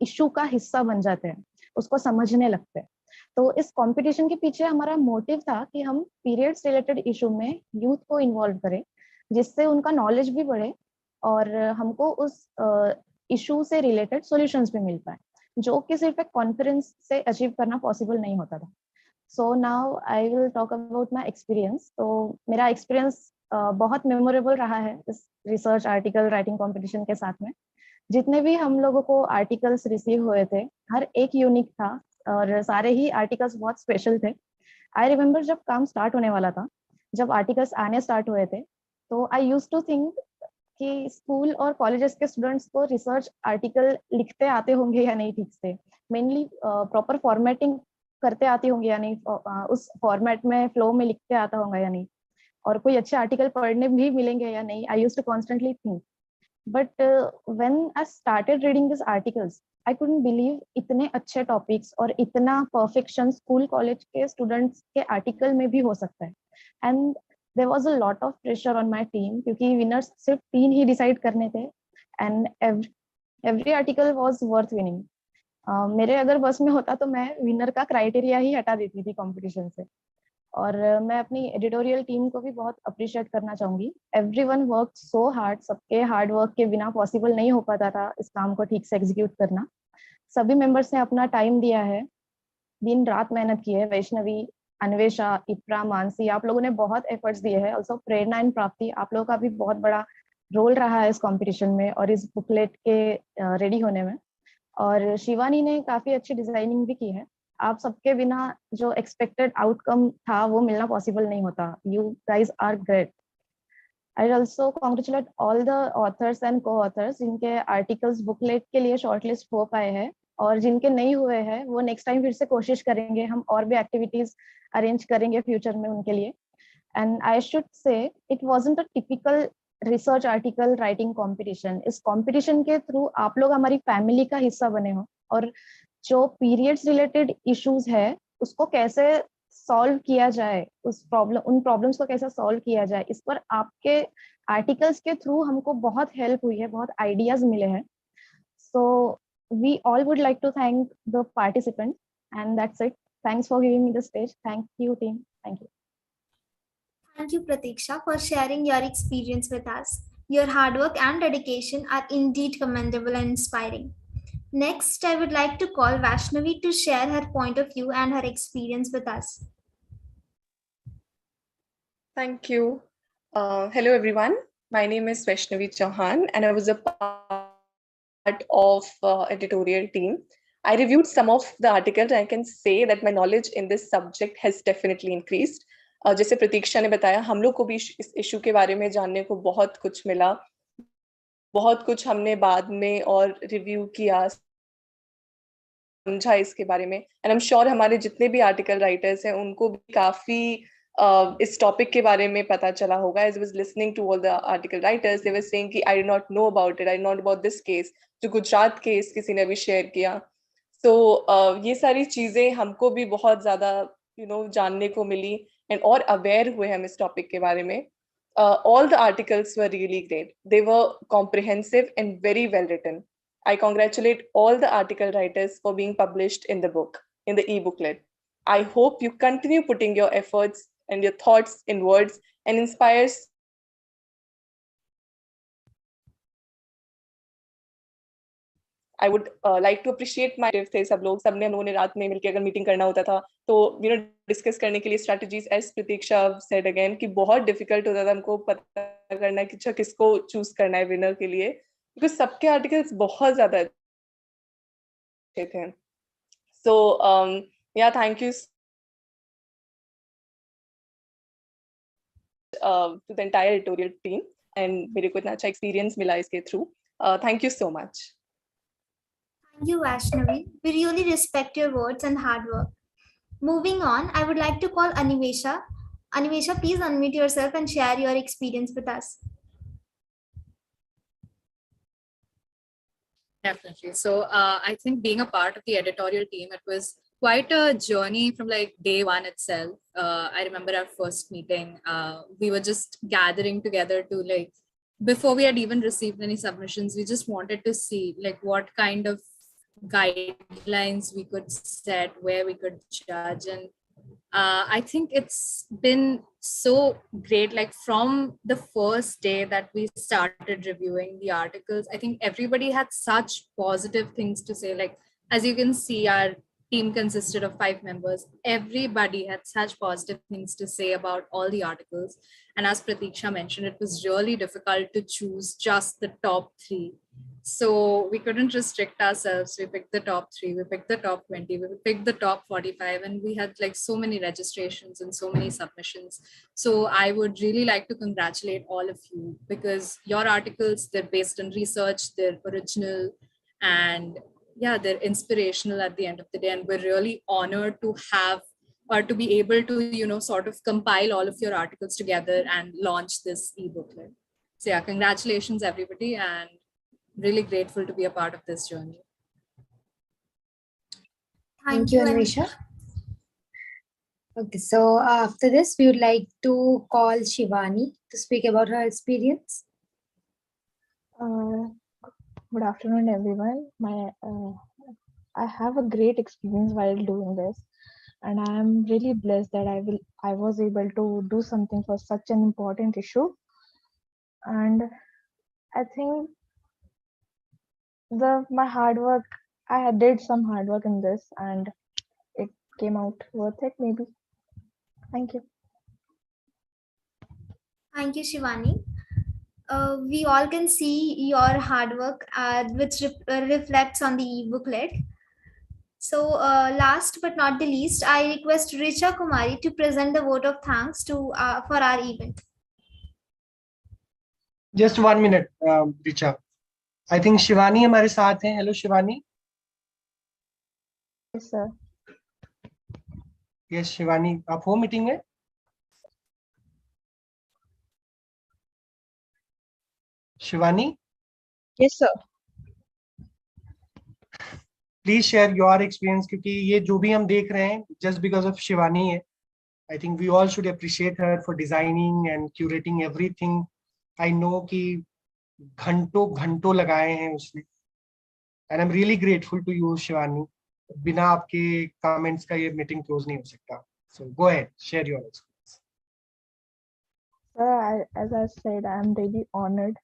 इशू का हिस्सा बन जाते हैं, उसको समझने लगते हैं. तो इस कंपटीशन के पीछे हमारा मोटिव था कि हम पीरियड्स रिलेटेड इशू में यूथ को इन्वॉल्व करें, जिससे उनका नॉलेज भी बढ़े और हमको उस इशू से रिलेटेड सॉल्यूशंस भी मिल पाए, जो कि सिर्फ एक कॉन्फ्रेंस से अचीव करना पॉसिबल नहीं होता था. So now I will talk about my experience. तो मेरा एक्सपीरियंस बहुत मेमोरेबल रहा है इस रिसर्च आर्टिकल राइटिंग कॉम्पिटिशन के साथ में. जितने भी हम लोगों को आर्टिकल्स रिसीव हुए थे, हर एक यूनिक था और सारे ही आर्टिकल्स बहुत स्पेशल थे. आई रिमेम्बर जब काम स्टार्ट होने वाला था, जब आर्टिकल्स आने स्टार्ट हुए थे, तो आई यूज टू थिंक कि स्कूल और कॉलेजेस के स्टूडेंट्स को रिसर्च आर्टिकल लिखते आते होंगे या नहीं ठीक से, मेनली प्रॉपर फॉर्मेटिंग करते आती होंगे या नहीं, उस फॉर्मेट में फ्लो में लिखते आता होगा या नहीं, और कोई अच्छे आर्टिकल पढ़ने भी मिलेंगे या नहीं. I used to constantly think. But when I started reading this articles, I couldn't believe इतने अच्छे टॉपिक्स और इतना परफेक्शन स्कूल कॉलेज के स्टूडेंट्स के आर्टिकल में भी हो सकता है. And there was a lot of pressure on my team, क्योंकि विनर्स सिर्फ 3 ही डिसाइड करने थे and every article was worth winning. मेरे अगर बस में होता तो मैं विनर का क्राइटेरिया ही हटा देती थी कंपटीशन से. और मैं अपनी एडिटोरियल टीम को भी बहुत अप्रिशिएट करना चाहूंगी. Everyone work so hard. सबके हार्ड वर्क के बिना पॉसिबल नहीं हो पाता था इस काम को ठीक से एग्जीक्यूट करना. सभी मेंबर्स ने अपना टाइम दिया है, दिन रात मेहनत की है. वैष्णवी, अन्वेषा, इप्रा, मानसी, आप लोगों ने बहुत एफर्ट्स दिए हैं. ऑल्सो प्रेरणा एंड प्राप्ति, आप लोगों का भी बहुत बड़ा रोल रहा है इस कंपटीशन में और इस बुकलेट के रेडी होने में. और शिवानी ने काफी अच्छी डिजाइनिंग भी की है. आप सबके बिना जो एक्सपेक्टेड आउटकम था वो मिलना पॉसिबल नहीं होता. You guys are great. I also congratulate all the authors and coauthors जिनके आर्टिकल्स बुकलेट के लिए शॉर्टलिस्ट हो पाए हैं, और जिनके नहीं हुए हैं वो नेक्स्ट टाइम फिर से कोशिश करेंगे. हम और भी एक्टिविटीज अरेंज करेंगे फ्यूचर में उनके लिए. And I should say it wasn't a typical research article writing competition. इस कंपटीशन के थ्रू आप लोग हमारी फैमिली का हिस्सा बने हो, और जो पीरियड्स रिलेटेड इश्यूज है उसको कैसे सॉल्व किया जाए, उन प्रॉब्लम्स को कैसे सॉल्व किया जाए, इस पर आपके आर्टिकल्स के थ्रू हमको बहुत हेल्प हुई है, बहुत आइडियाज मिले हैं. So we all would like to thank the participants and that's it. Thanks for giving me the stage. Thank you team. Thank you. Thank you, Pratiksha, for sharing your experience with us. Your hard work and dedication are indeed commendable and inspiring. Next, I would like to call Vaishnavi to share her point of view and her experience with us. Thank you. Hello, everyone. My name is Vaishnavi Chauhan, and I was a part of editorial team. I reviewed some of the articles, and I can say that my knowledge in this subject has definitely increased. जैसे प्रतीक्षा ने बताया, हम लोग को भी इस issue के बारे में जानने को बहुत कुछ मिला. बहुत कुछ हमने बाद में और रिव्यू किया, समझा इसके बारे में. एंड आई एम श्योर हमारे जितने भी आर्टिकल राइटर्स हैं उनको भी काफी इस टॉपिक के बारे में पता चला होगा. As I was listening to all the article writers, they were saying कि I did not know about it, I did not know about this case. जो गुजरात केस किसी ने भी शेयर किया. So ये सारी चीजें हमको भी बहुत ज्यादा जानने को मिली एंड और अवेयर हुए हम इस टॉपिक के बारे में. All the articles were really great. They were comprehensive and very well written. I congratulate all the article writers for being published in the book, in the e-booklet. I hope you continue putting your efforts and your thoughts in words and inspires. I would like to appreciate my थे सब लोग. सबने हम लोगों ने रात में मिलकर अगर मीटिंग करना होता था तो डिस्कस करने के लिए स्ट्रेटजीज, एज प्रतीक्षा सेड अगेन, कि बहुत डिफिकल्ट होता था हमको पता करना कि अच्छा किसको चूज करना है विनर के लिए, बिकॉज सबके आर्टिकल्स बहुत ज्यादा अच्छे थे. सो या thank you to the entire editorial team, and मेरे को इतना अच्छा experience मिला इसके through. Thank you so much. Thank you, Vaishnavi. We really respect your words and hard work. Moving on, I would like to call Animesha. Animesha, please unmute yourself and share your experience with us. Definitely. So I think being a part of the editorial team, it was quite a journey from like day one itself. I remember our first meeting, we were just gathering together to like, before we had even received any submissions, we just wanted to see like what kind of guidelines we could set, where we could judge. And I think it's been so great. Like from the first day that we started reviewing the articles, I think everybody had such positive things to say. Like, as you can see, our team consisted of 5 members. Everybody had such positive things to say about all the articles. And as Pratiksha mentioned, it was really difficult to choose just the top 3. So we couldn't restrict ourselves. We picked the top 3, we picked the top 20, we picked the top 45, and we had like so many registrations and so many submissions. So I would really like to congratulate all of you, because your articles, they're based on research, they're original, and yeah, they're inspirational at the end of the day. And we're really honored to have, or to be able to, you know, sort of compile all of your articles together and launch this e-booklet. So yeah, congratulations everybody, and really grateful to be a part of this journey. Thank you, Anvisha. Okay, so after this, we would like to call Shivani to speak about her experience. Good afternoon, everyone. I have a great experience while doing this, and I am really blessed that I was able to do something for such an important issue. And I think my hard work, I did some hard work in this, and it came out worth it, maybe. Thank you. Thank you, Shivani. We all can see your hard work, which reflects on the e-booklet. So last but not the least, I request Richa Kumari to present the vote of thanks to for our event. Just 1 minute, Richa. I think Shivani हमारे साथ हैं. Hello, Shivani. Yes, sir. Yes, Shivani. आप हो meeting में? Shivani? Yes, sir. Please share your experience, क्योंकि ये जो भी हम देख रहे हैं just because of Shivani है. I think we all should appreciate her for designing and curating everything. I know कि घंटों लगाए हैं उसने, and I'm really grateful to you, Shivani. बिना आपके comments का ये meeting close नहीं हो सकता. So go ahead, share your experience. Sir, as I said, I am really honored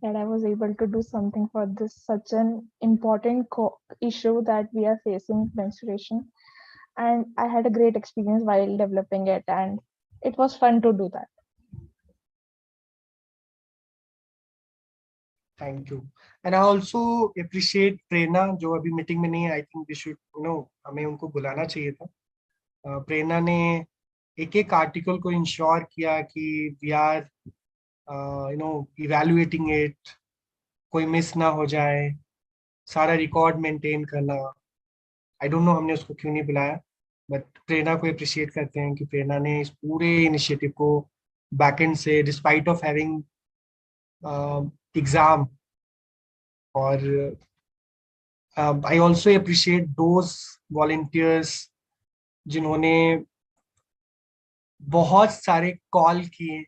that I was able to do something for this such an important issue that we are facing, menstruation. And I had a great experience while developing it, and it was fun to do that. Thank you. And I also appreciate Prerna, जो अभी meeting में नहीं है. I think we should, हमें उनको बुलाना चाहिए था. प्रेरणा ने एक आर्टिकल को इंश्योर किया कि we are evaluating it, कोई मिस ना हो जाए, सारा रिकॉर्ड मेंटेन करना. I don't know हमने उसको क्यों नहीं बुलाया, but प्रेरणा को अप्रिशिएट करते हैं कि प्रेरणा ने इस पूरे इनिशिएटिव को बैकएंड से, डिस्पाइट ऑफ हैविंग एग्जाम, और I also appreciate those volunteers जिन्होंने बहुत सारे कॉल किए,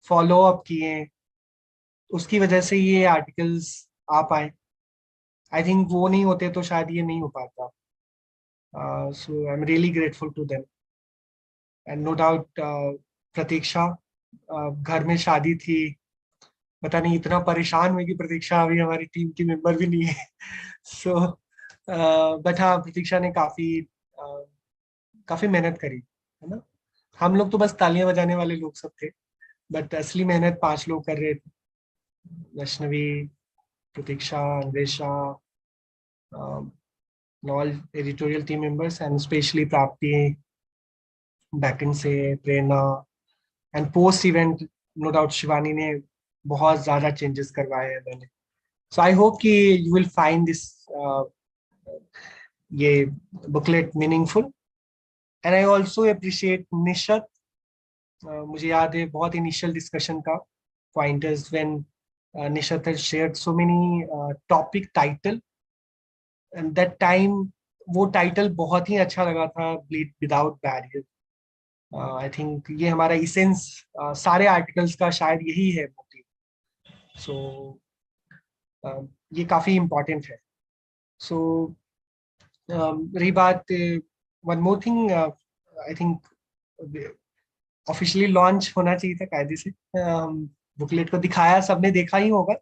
फॉलो अप किए, उसकी वजह से ये आर्टिकल्स आ पाए. आई थिंक वो नहीं होते तो शायद ये नहीं हो पाता. So I am really grateful to them. And no doubt Pratiksha, घर में शादी थी, पता नहीं इतना परेशान हुई कि प्रतीक्षा अभी हमारी टीम की मेंबर भी नहीं है. सो बट हाँ, प्रतीक्षा ने काफी मेहनत करी, है ना. हम लोग तो बस तालियां बजाने वाले लोग सब थे, बट असली मेहनत 5 लोग कर रहे थे. वैष्णवी, प्रतीक्षा, Anvesha, all editorial team members, and especially Prapti, backend से Prerna, and post event no doubt Shivani ने बहुत ज़्यादा चेंजेस करवाए हैं मैंने. सो आई होप कि यू विल फाइंड दिस ये booklet meaningful. And I also appreciate Nishat. मुझे याद है बहुत इनिशियल डिस्कशन का pointers when Nishat has shared so many topic title and that time वो टाइटल बहुत ही अच्छा लगा था, bleed without barrier. I think ये हमारा इसेंस सारे आर्टिकल्स का शायद यही है मोटिव. सो ये काफ़ी इम्पोर्टेंट है. सो रही बात, one more thing, I think officially launch होना चाहिए था कायदे से. बुकलेट को दिखाया, सबने देखा ही होगा,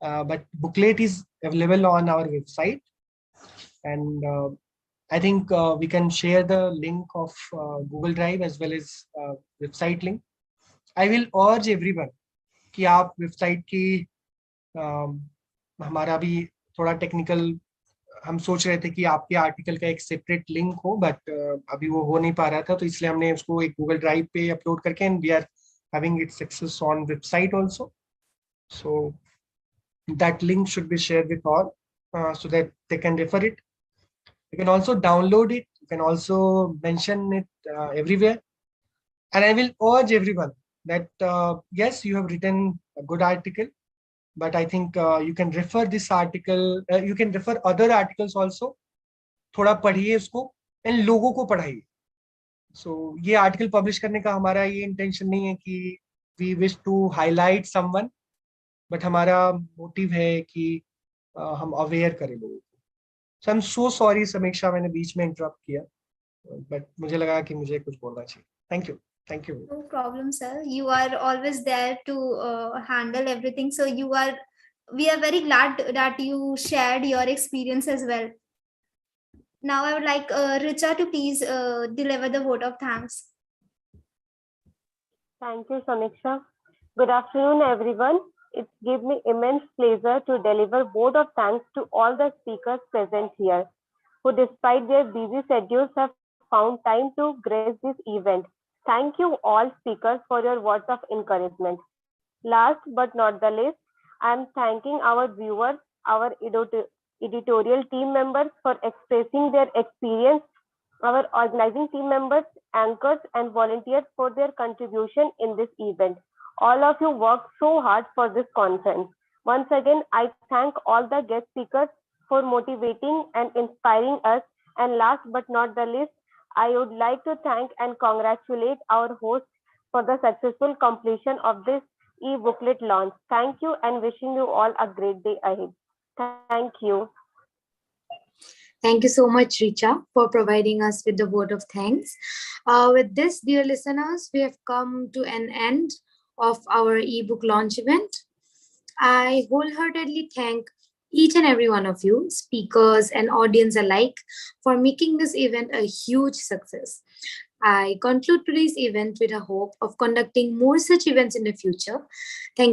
but booklet is available on our website and I think we can share the link of Google Drive as well as website link. I will urge everyone कि आप वेबसाइट की हमारा भी थोड़ा टेक्निकल हम सोच रहे थे कि आपके आर्टिकल का एक सेपरेट लिंक हो, बट अभी वो हो नहीं पा रहा था, तो इसलिए हमने उसको एक गूगल ड्राइव पे अपलोड करके and we are having its access on website also. So that link should be share with all so that they can refer it. You can also download it. You can also mention it everywhere. And I will urge everyone that yes, you have written a good article, but I think you can refer this article. You can refer other articles also. थोड़ा पढ़िए उसको and लोगों को पढ़ाइए. So ये article publish करने का हमारा ये इंटेंशन नहीं है कि we wish to highlight someone, but हमारा मोटिव है कि हम अवेयर करें लोगों को. So I'm so sorry समीक्षा, मैंने बीच में इंटरप्ट किया, बट मुझे लगा कि मुझे कुछ बोलना चाहिए. Thank you. No problem, sir. You are always there to handle everything. So we are very glad that you shared your experience as well. Now I would like Richa to please deliver the vote of thanks. Thank you, Samiksha. Good afternoon, everyone. It gives me immense pleasure to deliver vote of thanks to all the speakers present here, who despite their busy schedules have found time to grace this event. Thank you all speakers for your words of encouragement. Last but not the least, I am thanking our viewers, our editorial team members for expressing their experience, our organizing team members, anchors, and volunteers for their contribution in this event. All of you worked so hard for this conference. Once again, I thank all the guest speakers for motivating and inspiring us. And last but not the least, I would like to thank and congratulate our host for the successful completion of this e-booklet launch. Thank you and wishing you all a great day ahead. Thank you. Thank you so much, Richa, for providing us with the vote of thanks. With this, dear listeners, we have come to an end of our ebook launch event. I wholeheartedly thank each and every one of you, speakers and audience alike, for making this event a huge success. I conclude today's event with a hope of conducting more such events in the future. Thank